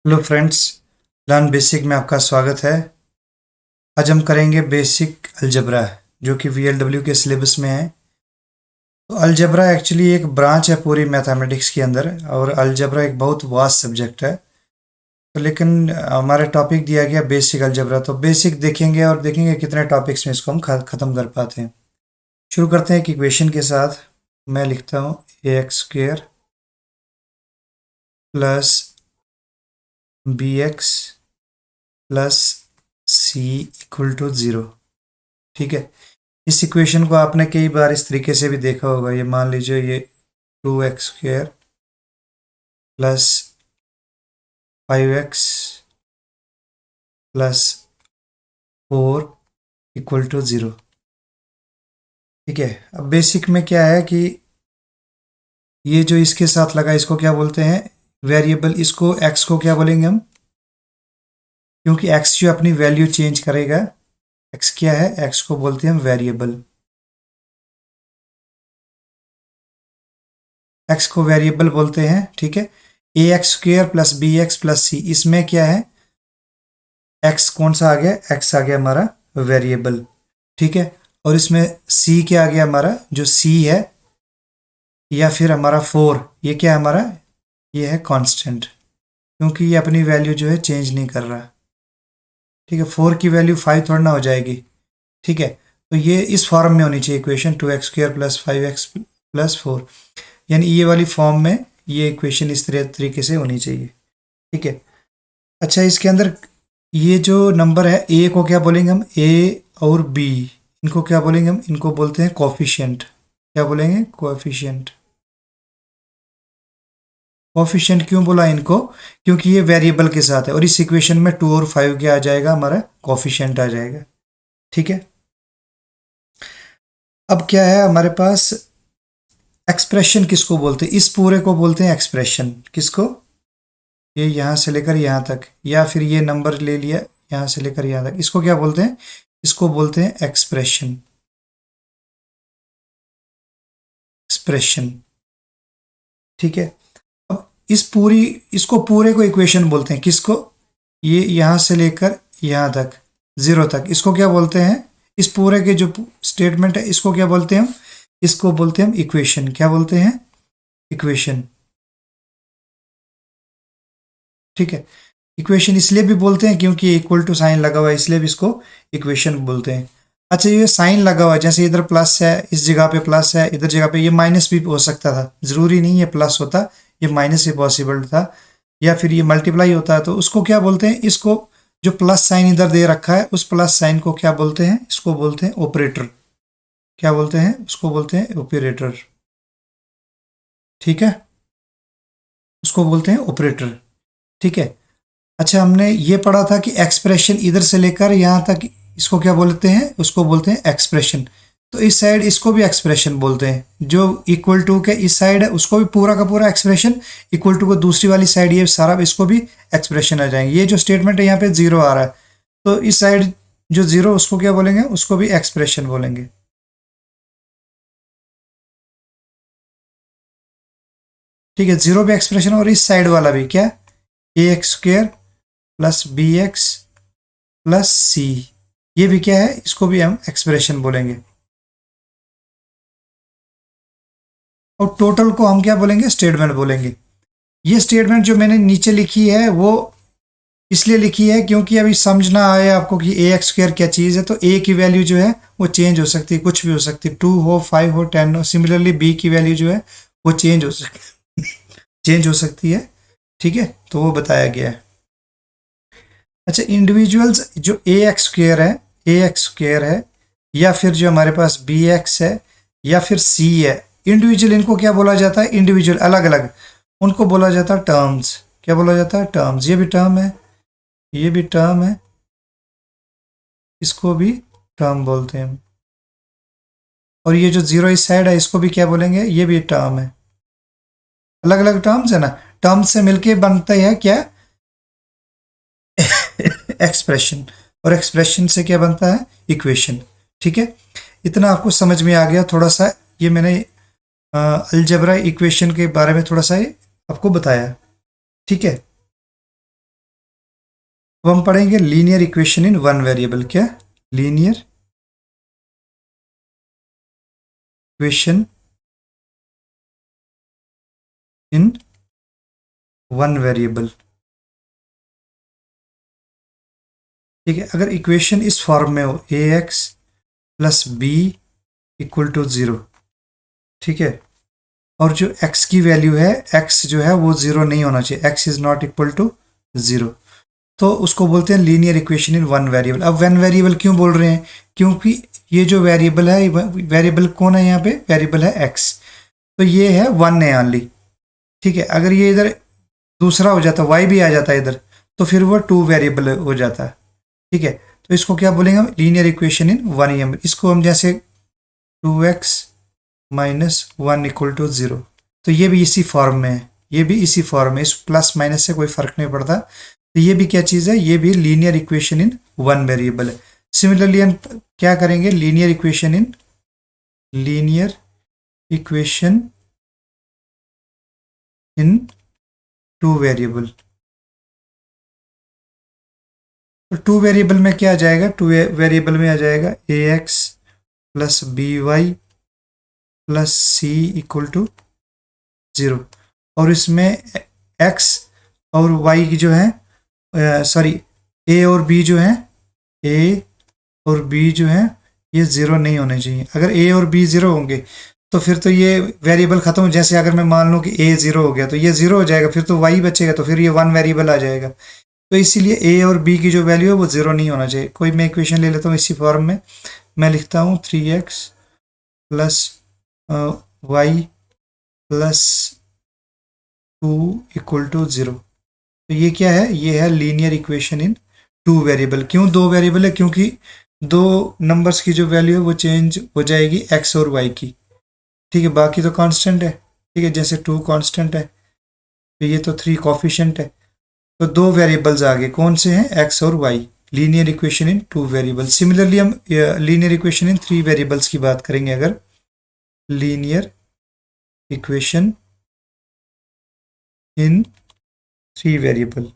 Hello friends, learn basic में आपका स्वागत है। आज हम करेंगे बेसिक अलजेब्रा जो कि वीएलडब्ल्यू के सिलेबस में है। तो अलजेब्रा एक्चुअली एक ब्रांच है पूरी मैथमेटिक्स के अंदर, और अलजेब्रा एक बहुत वास्ट सब्जेक्ट है। तो लेकिन हमारे टॉपिक दिया गया बेसिक अलजेब्रा, तो बेसिक देखेंगे और देखेंगे कितने टॉपिक्स में इसको हम ख़त्म कर पाते हैं। शुरू करते हैं एक इक्वेशन के साथ। मैं लिखता हूँ ax² plus bx plus C equal to 0। ठीक है, इस इक्वेशन को आपने कई बार इस तरीके से भी देखा होगा। ये मान लीजिए ये 2x² plus 5x plus 4 equal to 0। ठीक है, अब बेसिक में क्या है कि ये जो इसके साथ लगा इसको क्या बोलते हैं, वेरिएबल। इसको x को क्या बोलेंगे हम, क्योंकि x जो अपनी वैल्यू चेंज करेगा। x क्या है, x को बोलते हैं हम वेरिएबल। x को वेरिएबल बोलते हैं। ठीक है, ax² प्लस bx प्लस सी, इसमें क्या है, x कौन सा आ गया, x आ गया हमारा वेरिएबल। ठीक है, और इसमें c क्या आ गया हमारा, जो c है, या फिर हमारा 4, ये क्या है हमारा, ये है कांस्टेंट, क्योंकि ये अपनी वैल्यू जो है चेंज नहीं कर रहा। ठीक है, 4 की वैल्यू 5 थोड़ा ना हो जाएगी। ठीक है, तो ये इस फॉर्म में होनी चाहिए equation, 2x² plus 5x plus 4, यानी ये वाली फॉर्म में ये इक्वेशन इस तरीके से होनी चाहिए। ठीक है, अच्छा इसके अंदर ये जो नंबर है ए को क्या बोलेंगे हम, ए और बी, इनको क्या बोलेंगे हम, इनको बोलते हैं कोफिशिएंट। क्या बोलेंगे, कोफिशिएंट। कोफिशिएंट क्यों बोला इनको, क्योंकि ये वेरिएबल के साथ है, और इस इक्वेशन में 2 और 5 क्या आ जाएगा, हमारा कोफिशिएंट आ जाएगा। ठीक है, अब क्या है हमारे पास, एक्सप्रेशन किसको बोलते हैं, इस पूरे को बोलते हैं एक्सप्रेशन। किसको, ये यहां से लेकर यहां तक, या फिर ये नंबर ले लिया यहां से लेकर यहां तक, इसको क्या बोलते हैं, इसको बोलते हैं एक्सप्रेशन। एक्सप्रेशन। ठीक है, अब इस पूरी, इसको पूरे को इक्वेशन बोलते हैं। किसको, ये यहां से लेकर यहां तक, 0 तक, इसको क्या बोलते हैं, इस पूरे के जो स्टेटमेंट है इसको क्या बोलते हैं हम, इसको बोलते हैं हम इक्वेशन। क्या बोलते हैं, इक्वेशन। ठीक है, इक्वेशन इसलिए भी बोलते हैं क्योंकि इक्वल टू साइन लगा हुआ है, इसलिए भी इसको इक्वेशन बोलते हैं। अच्छा, ये साइन लगा हुआ है, जैसे इधर प्लस है, इस जगह पे प्लस है, इधर जगह पे ये माइनस भी हो सकता था, जरूरी नहीं ये प्लस होता, ये माइनस भी पॉसिबल था, या फिर ये मल्टीप्लाई होता है। तो उसको क्या बोलते हैं, इसको जो प्लस साइन इधर दे रखा है उस प्लस साइन को क्या बोलते हैं, इसको बोलते हैं ऑपरेटर। क्या बोलते हैं, उसको बोलते हैं ऑपरेटर। ठीक है, उसको बोलते हैं ऑपरेटर। ठीक है, अच्छा हमने ये पढ़ा था कि एक्सप्रेशन इधर से लेकर यहाँ तक, इसको क्या बोलते हैं, उसको बोलते हैं एक्सप्रेशन। तो इस साइड इसको भी एक्सप्रेशन बोलते हैं, जो इक्वल टू के इस साइड है उसको भी पूरा का पूरा एक्सप्रेशन, इक्वल टू को दूसरी वाली साइड ये सारा, इसको भी एक्सप्रेशन आ जाएंगे। ये जो स्टेटमेंट है यहाँ पे 0 आ रहा है, तो इस साइड जो 0 उसको क्या बोलेंगे, उसको भी एक्सप्रेशन बोलेंगे। ठीक है, 0 भी एक्सप्रेशन, और इस साइड वाला भी क्या, ax² प्लस bx प्लस सी, ये भी क्या है, इसको भी हम एक्सप्रेशन बोलेंगे। और टोटल को हम क्या बोलेंगे, स्टेटमेंट बोलेंगे। ये स्टेटमेंट जो मैंने नीचे लिखी है वो इसलिए लिखी है क्योंकि अभी समझ ना आए आपको कि ax² क्या चीज़ है। तो a की वैल्यू जो है वो चेंज हो सकती है, कुछ भी हो सकती है, 2 हो, 5 हो, 10 हो। सिमिलरली b की वैल्यू जो है वो चेंज हो सकती है। ठीक है, तो वो बताया गया है। अच्छा, इंडिविजुअल्स जो ए एक्स स्क्र है, या फिर जो हमारे पास बी एक्स है, या फिर सी है, इंडिविजुअल इनको क्या बोला जाता है, इंडिविजुअल अलग अलग, उनको बोला जाता है टर्म्स। क्या बोला जाता है, टर्म्स। ये भी टर्म है, ये भी टर्म है, इसको भी टर्म बोलते हैं। और ये जो 0 इस साइड है इसको भी क्या बोलेंगे, ये भी टर्म है। अलग अलग टर्म्स है ना, टर्म्स से मिलके बनता है क्या, एक्सप्रेशन। और एक्सप्रेशन से क्या बनता है, इक्वेशन। ठीक है, इतना आपको समझ में आ गया। थोड़ा सा ये मैंने अलजेब्रा इक्वेशन के बारे में थोड़ा सा आपको बताया। ठीक है, अब हम पढ़ेंगे linear equation in one variable. क्या? Linear equation in one variable. ठीक है, अगर इक्वेशन इस फॉर्म में हो a x plus b equal to 0, ठीक है, और जो x की वैल्यू है, x जो है वो 0 नहीं होना चाहिए, x is not equal to 0, तो उसको बोलते हैं linear equation in one variable. अब वन वेरिएबल क्यों बोल रहे हैं? क्योंकि ये जो वेरिएबल है, वेरिएबल कौन है यहाँ पे? वेरिएबल है x, तो ये है वन है ओनली। ठीक है, अगर ये इधर दूसरा हो जाता, y भी आ जाता है इधर, तो फिर वो टू वेरिएबल हो जाता है। ठीक है, तो इसको क्या बोलेंगे हम? Linear equation in one variable. इसको हम जैसे 2x minus one equal to 0, तो ये भी इसी फॉर्म में है, ये भी इसी फॉर्म में, इस प्लस माइनस से कोई फर्क नहीं पड़ता। तो ये भी क्या चीज़ है? ये भी linear equation in one variable है। सिमिलरली हम क्या करेंगे? Linear equation in two variable. तो टू वेरिएबल में क्या आ जाएगा? टू वेरिएबल में आ जाएगा a x plus b y plus C equal to 0, और इसमें x और y की जो है, सॉरी, a और b जो है, a और b जो है ये 0 नहीं होने चाहिए। अगर a और b 0 होंगे तो फिर तो ये वेरिएबल खत्म हो। जैसे अगर मैं मान लूँ कि a 0 हो गया तो ये 0 हो जाएगा, फिर तो y बचेगा, तो फिर ये वन वेरिएबल आ जाएगा। तो इसीलिए a और b की जो वैल्यू है वो 0 नहीं होना चाहिए। कोई मैं इक्वेशन ले लेता हूँ इसी फॉर्म में, मैं लिखता हूँ 3x plus Y plus 2 equal to 0। तो ये क्या है? ये है linear equation in two variable. क्यों दो वेरिएबल है? क्योंकि दो नंबर्स की जो वैल्यू है वो चेंज हो जाएगी x और y की। ठीक है, बाकी तो कांस्टेंट है। ठीक है, जैसे 2 कांस्टेंट है, तो ये तो 3 कॉफिशिएंट है। तो दो वेरिएबल्स आ गए, कौन से हैं? x और y। Linear equation in two variable. Similarly हम linear equation in three variables की बात करेंगे। अगर linear equation in three variable,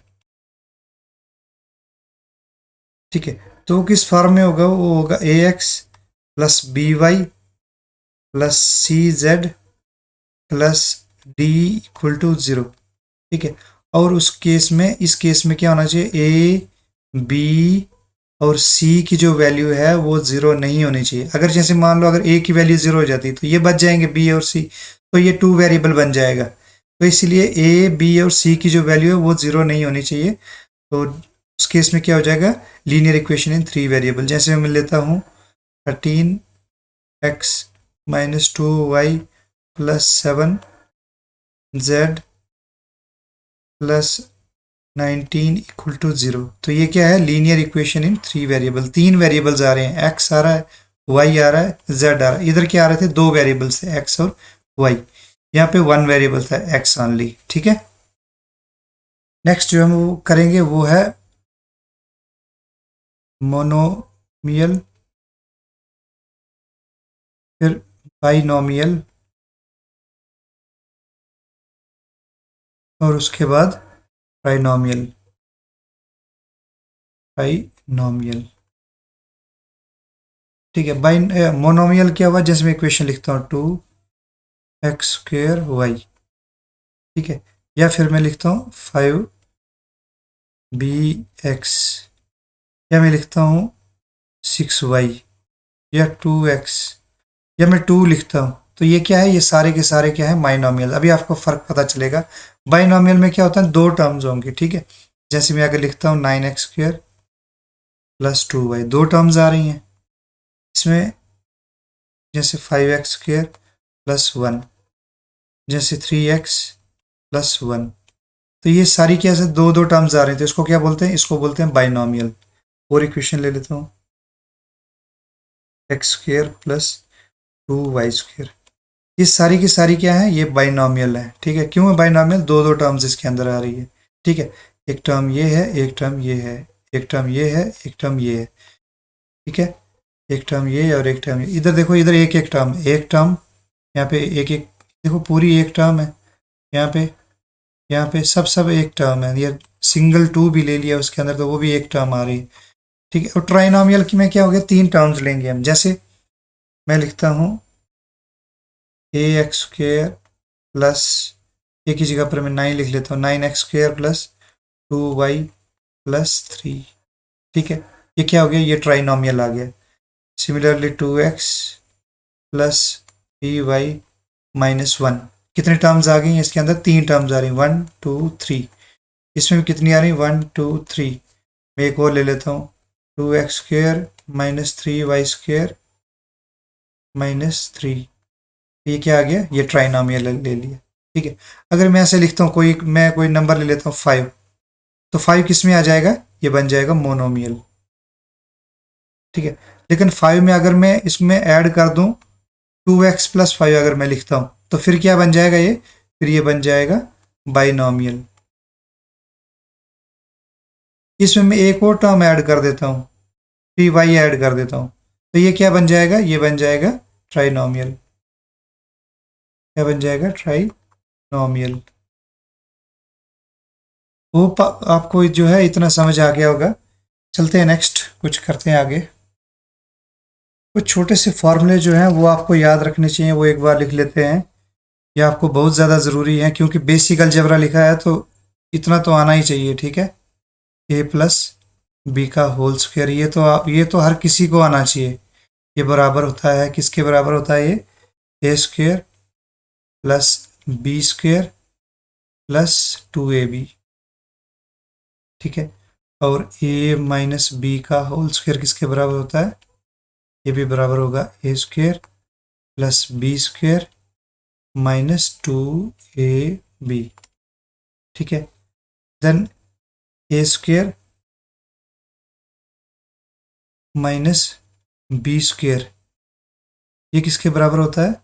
ठीक है, तो वो किस फॉर्म में होगा? वो होगा a x plus b y plus c z plus d equal to 0। ठीक है, और उस केस में, इस केस में क्या होना चाहिए? ए बी और सी की जो वैल्यू है वो 0 नहीं होनी चाहिए। अगर जैसे मान लो अगर ए की वैल्यू 0 हो जाती तो ये बच जाएंगे बी और सी, तो ये टू वेरिएबल बन जाएगा। तो इसलिए ए बी और सी की जो वैल्यू है वो 0 नहीं होनी चाहिए। तो उस केस में क्या हो जाएगा? Linear equation in three variable. जैसे मैं लेता हूँ 13x minus 2y plus 7z plus 19 equal to 0। तो ये क्या है? Linear equation in three variable. तीन वेरिएबल्स आ रहे हैं, x आ रहा है, y आ रहा है, z आ रहा है। इधर क्या आ रहे थे? दो वेरिएबल्स थे, x और y। यहाँ पे वन वेरिएबल था, x ओनली। ठीक है, नेक्स्ट जो हम वो करेंगे वो है मोनोमियल, फिर बाइनोमियल, और उसके बाद ट्राइनोमियल। बाइनोमियल, ठीक है। मोनोमियल क्या हुआ? जैसे मैं इक्वेशन लिखता हूँ 2x² y, ठीक है, या फिर मैं लिखता हूँ 5bx, या मैं लिखता हूँ 6y, या 2x, या मैं 2 लिखता हूँ। तो ये क्या है? ये सारे के सारे क्या है? बाइनोमियल। अभी आपको फर्क पता चलेगा। बाइनोमियल में क्या होता है? दो टर्म्स होंगे। ठीक है, जैसे मैं अगर लिखता हूँ 9x² प्लस 2y, दो टर्म्स आ रही हैं इसमें, जैसे 5x² प्लस 1, जैसे 3x प्लस 1। तो ये सारी क्या है? दो दो टर्म्स आ रही हैं, तो इसको क्या बोलते हैं? इसको बोलते हैं बाइनोमियल। और इक्वेशन ले लेता हूँ x² प्लस 2y²। ये सारी की सारी क्या है? ये बाइनोमियल है। ठीक है, क्यों है बाइनोमियल? दो दो टर्म्स इसके अंदर आ रही है। ठीक है, एक टर्म ये है, एक टर्म ये है, एक टर्म ये है, एक टर्म ये है। ठीक है, एक टर्म ये और एक टर्म ये। इधर देखो, इधर एक एक टर्म, एक टर्म, यहाँ पे एक एक, देखो पूरी एक टर्म है, यहाँ पे सब सब एक टर्म है। ये सिंगल टू भी ले लिया उसके अंदर तो वो भी एक टर्म आ रही है, ठीक है। और ट्राइनोमियल की में क्या हो गया, तीन टर्म्स लेंगे हम। जैसे मैं लिखता हूँ ए एक्स स्क्र प्लस, ए की जगह पर मैं 9 लिख लेता हूँ, 9x² प्लस 2y+3, ठीक है। ये क्या हो गया, ये ट्राइनोमियल आ गया। सिमिलरली 2x प्लस 3y-1, कितने टर्म्स आ गई इसके अंदर, तीन टर्म्स आ रही, 1 2 3। इसमें भी कितनी आ रही, 1 2 3। मैं एक और ले लेता हूँ, 2x² - 3y² - 3। ये क्या आ गया, ये ट्राइनोमियल ले लिया, ठीक है। अगर मैं ऐसे लिखता हूँ, मैं कोई नंबर ले लेता हूँ 5, तो 5 किस में आ जाएगा, ये बन जाएगा मोनोमियल, ठीक है। लेकिन 5 में अगर मैं इसमें ऐड कर दूं 2x+5 अगर मैं लिखता हूं, तो फिर क्या बन जाएगा ये, फिर ये बन जाएगा बाइनोमियल। इसमें मैं एक और टर्म ऐड कर देता हूँ, 3y ऐड कर देता हूँ, तो ये क्या बन जाएगा, ये बन जाएगा ट्राइनोमियल। क्या बन जाएगा, ट्राइनोमियल। होप आपको जो है इतना समझ आ गया होगा। चलते हैं नेक्स्ट, कुछ करते हैं आगे। कुछ छोटे से फॉर्मूले जो हैं वो आपको याद रखने चाहिए, वो एक बार लिख लेते हैं। ये आपको बहुत ज़्यादा ज़रूरी है, क्योंकि बेसिक अलजेब्रा लिखा है तो इतना तो आना ही चाहिए, ठीक है। a+b² ये तो हर किसी को आना चाहिए। ये बराबर होता है, किसके बराबर होता है, ये a² + b² + 2ab, ठीक है। और a-b² किसके बराबर होता है, ये भी बराबर होगा a² + b² - 2ab, ठीक है। देन a² - b², ये किसके बराबर होता है,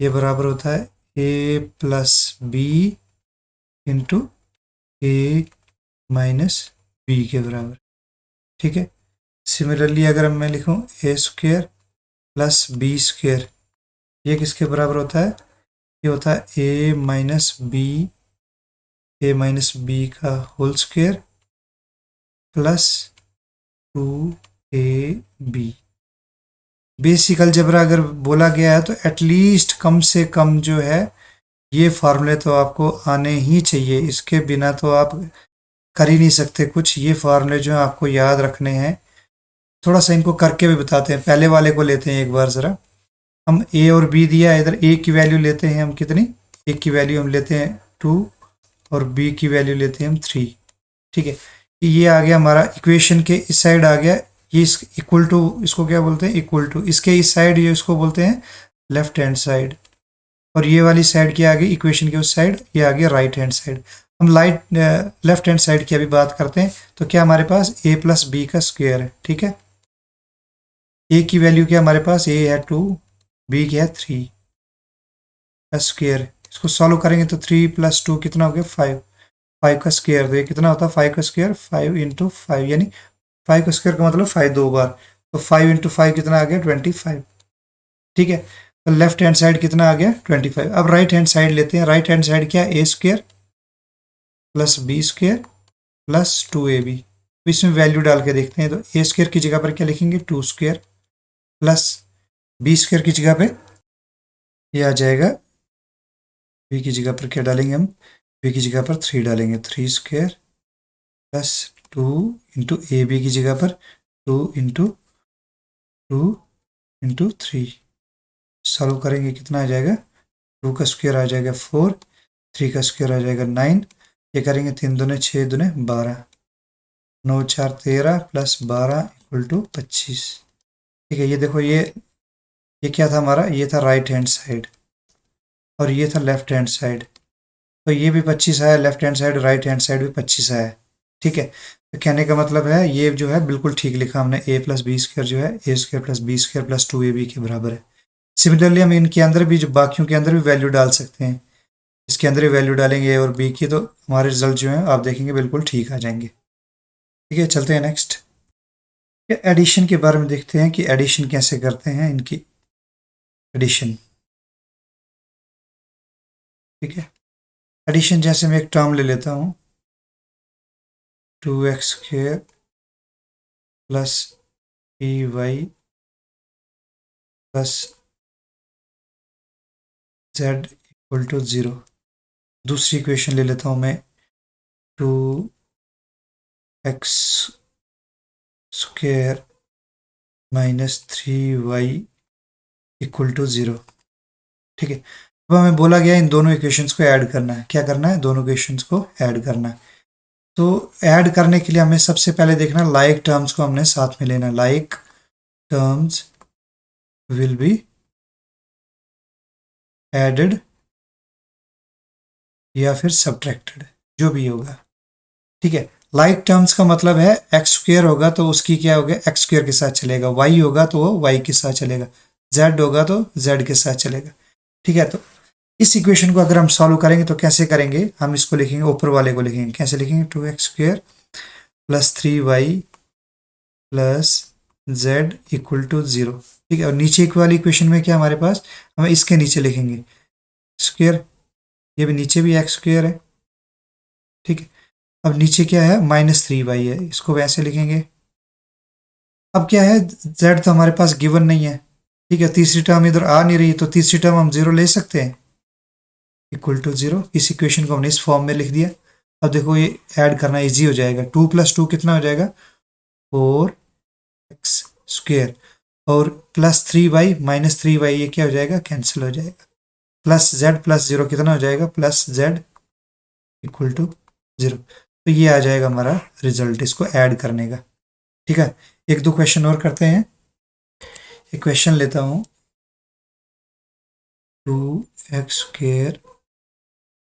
ये बराबर होता है a+b × a-b के बराबर, ठीक है। सिमिलरली अगर मैं लिखूं a² + b², ये किसके बराबर होता है, ये होता है a-b² + 2ab। बेसिक अलजेब्रा अगर बोला गया है तो एटलीस्ट कम से कम जो है ये फार्मूले तो आपको आने ही चाहिए, इसके बिना तो आप कर ही नहीं सकते कुछ। ये फार्मूले जो हैं आपको याद रखने हैं। थोड़ा सा इनको करके भी बताते हैं, पहले वाले को लेते हैं एक बार ज़रा। हम ए और बी दिया है, इधर ए की वैल्यू लेते हैं हम कितनी, ए की वैल्यू हम लेते हैं 2 और बी की वैल्यू लेते हैं हम 3, ठीक है। ये आ गया हमारा इक्वेशन के इस साइड आ गया, ये इस इक्वल टू, इसको क्या बोलते हैं, इक्वल टू। इसके इस साइड ये इसको बोलते हैं लेफ्ट हैंड साइड, और ये वाली साइड क्या आ गई, इक्वेशन के उस साइड ये आ गया राइट हैंड साइड। हम लेफ्ट हैंड साइड की अभी बात करते हैं, तो क्या हमारे पास a+b² है, ठीक है। ए की वैल्यू क्या हमारे पास, ए है 2, बी की है 3 का स्क्वायर। इसको सॉल्व करेंगे तो 3 + 2 कितना हो गया, 5। 5 का स्क्वायर, तो ये कितना होता है 5 का स्क्वायर, 5 × 5, यानी 5 का स्क्वायर का मतलब 5 दो बार, तो 5 × 5 कितना आ गया 25, ठीक है। तो लेफ्ट हैंड साइड कितना आ गया 25। अब राइट हैंड साइड लेते हैं, राइट हैंड साइड क्या, a² + b² + 2ab। तो इसमें वैल्यू डाल के देखते हैं, तो a² की जगह पर क्या लिखेंगे 2² प्लस b² की जगह पे ये आ जाएगा, b की जगह पर क्या डालेंगे हम, b की जगह पर 3 डालेंगे, 3² प्लस 2 × ab की जगह पर 2 × 2 × 3। सॉल्व करेंगे कितना आ जाएगा, 2 का स्क्वायर आ जाएगा 4, 3 का स्क्वायर आ जाएगा 9। ये करेंगे 3 दूने 6 दूने 12, 9 4 13 + 12 = 25, ठीक है। ये देखो ये क्या था हमारा, ये था राइट हैंड साइड और ये था लेफ्ट हैंड साइड, तो ये भी 25 आया, left hand side right hand side भी 25 आया, ठीक है। तो कहने का मतलब है ये जो है बिल्कुल ठीक लिखा हमने, a+b² जो है a² + b² + 2ab के बराबर है। सिमिलरली हम इनके अंदर भी, जो बाकियों के अंदर भी वैल्यू डाल सकते हैं, इसके अंदर ही वैल्यू डालेंगे a और b की, तो हमारे रिजल्ट जो हैं आप देखेंगे बिल्कुल ठीक आ जाएंगे, ठीक है। चलते हैं नेक्स्ट, एडिशन के बारे में देखते हैं कि एडिशन कैसे करते हैं, इनकी एडिशन, ठीक है। एडिशन जैसे मैं एक टर्म ले लेता हूँ, 2x² plus 3y plus z equal to 0। दूसरी इक्वेशन ले लेता हूँ मैं, 2x² minus 3y equal to 0। ठीक है, अब हमें बोला गया इन दोनों इक्वेशंस को ऐड करना है। क्या करना है? दोनों इक्वेशंस को ऐड करना है। तो ऐड करने के लिए हमें सबसे पहले देखना लाइक टर्म्स को हमने साथ में लेना। Like terms will be added या फिर सब्ट्रैक्टेड, जो भी होगा। ठीक है, लाइक टर्म्स का मतलब है x² होगा तो उसकी क्या होगा, x² के साथ चलेगा, y होगा तो वो y के साथ चलेगा, z होगा तो z के साथ चलेगा। ठीक है, तो इस इक्वेशन को अगर हम सॉल्व करेंगे तो कैसे करेंगे? हम इसको लिखेंगे, ऊपर वाले को लिखेंगे। कैसे लिखेंगे? 2x² plus 3y plus z equal to 0। ठीक है, और नीचे वाली इक्वेशन में क्या हमारे पास, हमें इसके नीचे लिखेंगे स्क्वेयर, ये भी नीचे भी x² है। ठीक है, अब नीचे क्या है, -3y है, इसको वैसे लिखेंगे। अब क्या है, z तो हमारे पास गिवन नहीं है। ठीक है, तीसरी टर्म इधर आ नहीं रही, तो तीसरी टर्म हम 0 ले सकते हैं, इक्वल टू 0। इस इक्वेशन को हमने इस फॉर्म में लिख दिया। अब देखो ये ऐड करना इजी हो जाएगा। 2 + 2 कितना हो जाएगा? 4x² और प्लस 3y माइनस 3y, ये क्या हो जाएगा? कैंसिल हो जाएगा। प्लस z प्लस 0 कितना हो जाएगा? Plus z equal to 0। तो ये आ जाएगा हमारा रिजल्ट इसको ऐड करने का। ठीक है, एक दो क्वेश्चन और करते हैं। एक क्वेश्चन लेता हूँ, 2x²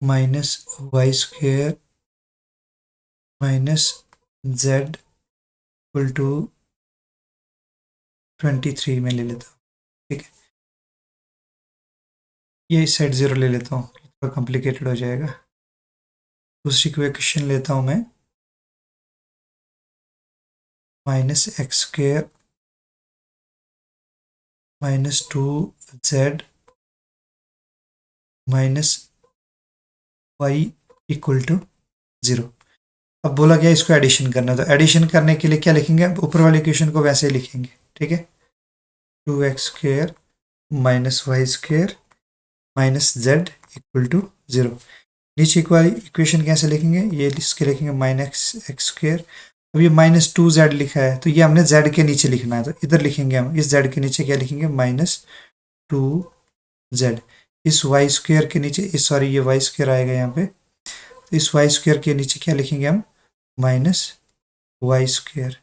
minus y² minus z equal to 23 में ले लेता हूँ। ठीक है, ये इस साइड 0 ले लेता हूँ, थोड़ा कॉम्प्लिकेटेड हो जाएगा। दूसरी क्वेश्चन लेता हूँ मैं, -x² minus 2z minus y equal to 0। अब बोला गया इसको एडिशन करना, तो एडिशन करने के लिए क्या लिखेंगे? ऊपर वाले इक्वेशन को वैसे ही लिखेंगे। ठीक है, 2x² minus y² minus z equal to 0। नीचे वाली इक्वेशन कैसे लिखेंगे? ये इसके लिखेंगे -x²। अब ये -2z लिखा है, तो ये हमने z के नीचे लिखना है, तो इधर लिखेंगे हम, इस z के नीचे क्या लिखेंगे? -2z। इस y² के नीचे, इस सॉरी ये y² आएगा यहाँ पे, तो इस y² के नीचे क्या लिखेंगे हम? -y²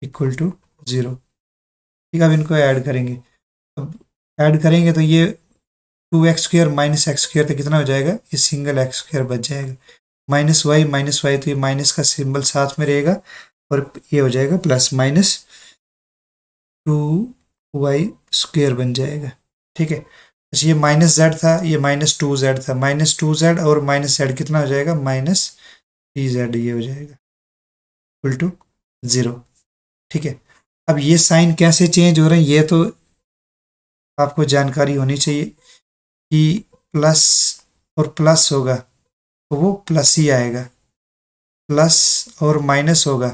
equal to 0। ठीक है, अब इनको ऐड करेंगे। अब ऐड करेंगे तो ये 2x² माइनस x² तो कितना हो जाएगा? ये सिंगल x² बच जाएगा। -y तो ये माइनस का सिंबल साथ में रहेगा, और ये हो जाएगा प्लस, -2y² बन जाएगा। ठीक है, अच्छा ये -z था, ये -2z था, -2z और -z कितना हो जाएगा? -3z, ये हो जाएगा इक्वल टू 0। ठीक है, अब ये साइन कैसे चेंज हो रहे हैं, ये तो आपको जानकारी होनी चाहिए कि प्लस और प्लस होगा तो वो प्लस ही आएगा, प्लस और माइनस होगा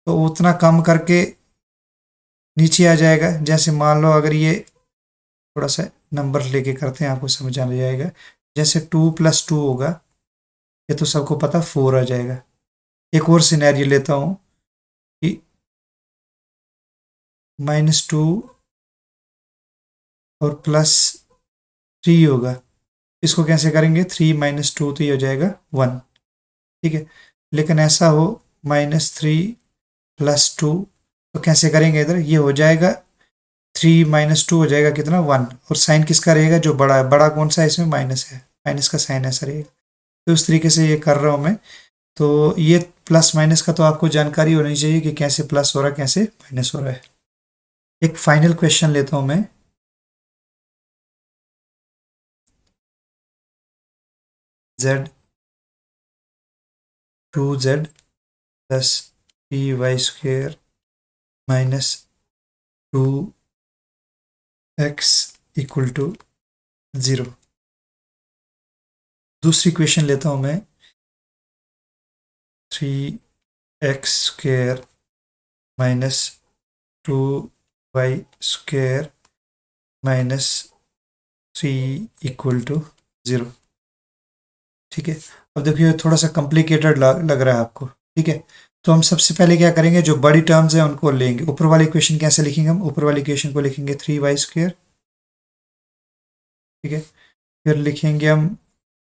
तो उतना कम करके नीचे आ जाएगा। जैसे मान लो अगर ये थोड़ा सा नंबर लेके करते हैं, आपको समझ आ जाएगा। जैसे 2 + 2 होगा, ये तो सबको पता 4 आ जाएगा। एक और सिनेरियो लेता हूँ कि -2 और +3 होगा, इसको कैसे करेंगे? 3 - 2 तो ये हो जाएगा 1। ठीक है, लेकिन ऐसा हो -3 + 2, तो कैसे करेंगे? इधर ये हो जाएगा 3 - 2 हो जाएगा कितना? 1। और साइन किसका रहेगा? जो बड़ा है। बड़ा कौन सा है इसमें? माइनस है, माइनस का साइन ऐसा रहेगा। तो उस तरीके से ये कर रहा हूँ मैं। तो ये प्लस माइनस का तो आपको जानकारी होनी चाहिए कि कैसे प्लस हो रहा है, कैसे माइनस हो रहा है। एक फाइनल क्वेश्चन लेता हूँ मैं, z 2z plus 3y² minus 2x equal to 0। दूसरी क्वेश्चन लेता हूँ मैं, 3 X square minus 2y square minus 3 equal to 0। ठीक है, अब देखिए थोड़ा सा कॉम्प्लिकेटेड लग रहा है आपको। ठीक है, तो हम सबसे पहले क्या करेंगे, जो बड़ी टर्म्स हैं उनको लेंगे। ऊपर वाली इक्वेशन कैसे लिखेंगे हम, ऊपर वाली इक्वेशन को लिखेंगे 3y स्क्वेयर। ठीक है, फिर लिखेंगे हम,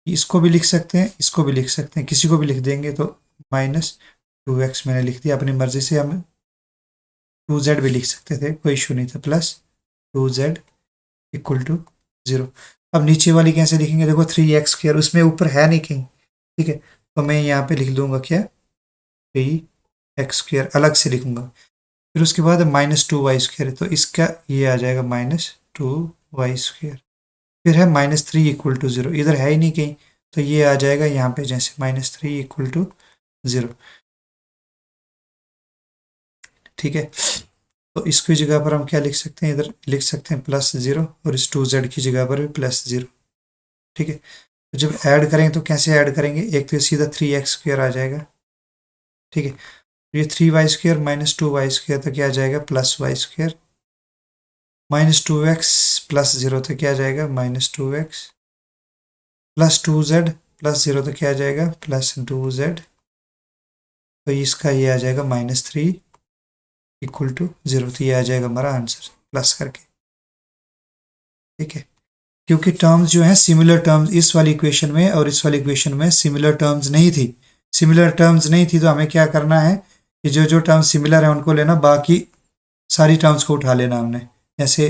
इसको भी लिख सकते हैं, इसको भी लिख सकते हैं, किसी को भी लिख देंगे तो माइनस 2x मैंने लिख दिया अपनी मर्जी से। हम 2z भी लिख सकते थे, कोई इशू नहीं था, प्लस 2z इक्वल टू 0। अब नीचे वाली कैसे लिखेंगे, देखो 3x स्क्वायर, उसमें ऊपर है नहीं कहीं। ठीक है, तो मैं यहाँ पे लिख दूंगा क्या, 3x स्क्वायर अलग से लिखूंगा। फिर उसके बाद -2y स्क्वायर, तो इसका ये आ जाएगा -2y स्क्वायर। फिर है -3 इक्वल टू 0, इधर है ही नहीं कहीं, तो ये आ जाएगा यहाँ पे जैसे -3 इक्वल टू 0। ठीक है, तो इसकी जगह पर हम क्या लिख सकते हैं, इधर लिख सकते हैं +0, और इस 2z की जगह पर भी +0। ठीक है, तो जब ऐड करेंगे तो कैसे ऐड करेंगे, एक तो सीधा 3x स्क्वायर आ जाएगा। ठीक है, तो ये 3y स्क्वायर -2y स्क्वायर तो क्या आ जाएगा, +y स्क्वायर, -2x + 0 तो क्या आ जाएगा, -2x, +2z + 0 तो क्या आ जाएगा, +2z। तो इसका ये आ जाएगा -3 इक्वल टू 0। तो ये आ जाएगा हमारा आंसर प्लस करके। ठीक है, क्योंकि टर्म्स जो हैं सिमिलर टर्म्स इस वाली इक्वेशन में और इस वाली इक्वेशन में सिमिलर टर्म्स नहीं थी। सिमिलर टर्म्स नहीं थी तो हमें क्या करना है कि जो जो टर्म्स सिमिलर है उनको लेना, बाकी सारी टर्म्स को उठा लेना हमने। जैसे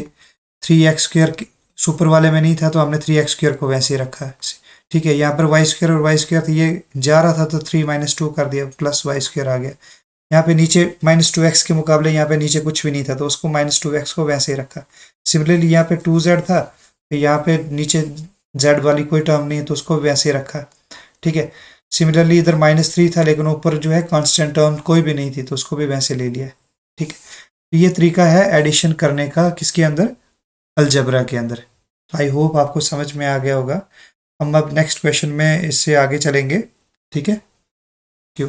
3x स्क्वायर सुपर वाले में नहीं था तो हमने 3x स्क्वायर को वैसे ही रखा है। ठीक है, यहाँ पर वाई स्क्वायर और वाई स्क्वायर तो ये जा रहा था तो 3 - 2 कर दिया, प्लस वाई स्क्वायर आ गया। यहाँ पे नीचे -2x के मुकाबले यहाँ पे नीचे कुछ भी नहीं था तो उसको -2x को वैसे ही रखा। सिमिलरली यहाँ पे 2z था, तो यहाँ पे नीचे z वाली कोई टर्म नहीं है तो उसको वैसे ही रखा। ठीक है, सिमिलरली इधर -3 था लेकिन ऊपर जो है कांस्टेंट टर्म कोई भी नहीं थी तो उसको भी वैसे ले लिया। ठीक है, तो ये तरीका है एडिशन करने का, किसके अंदर, अलजेब्रा के अंदर। आई होप आपको समझ में आ गया होगा। हम अब नेक्स्ट क्वेश्चन में इससे आगे चलेंगे। ठीक है, क्यों।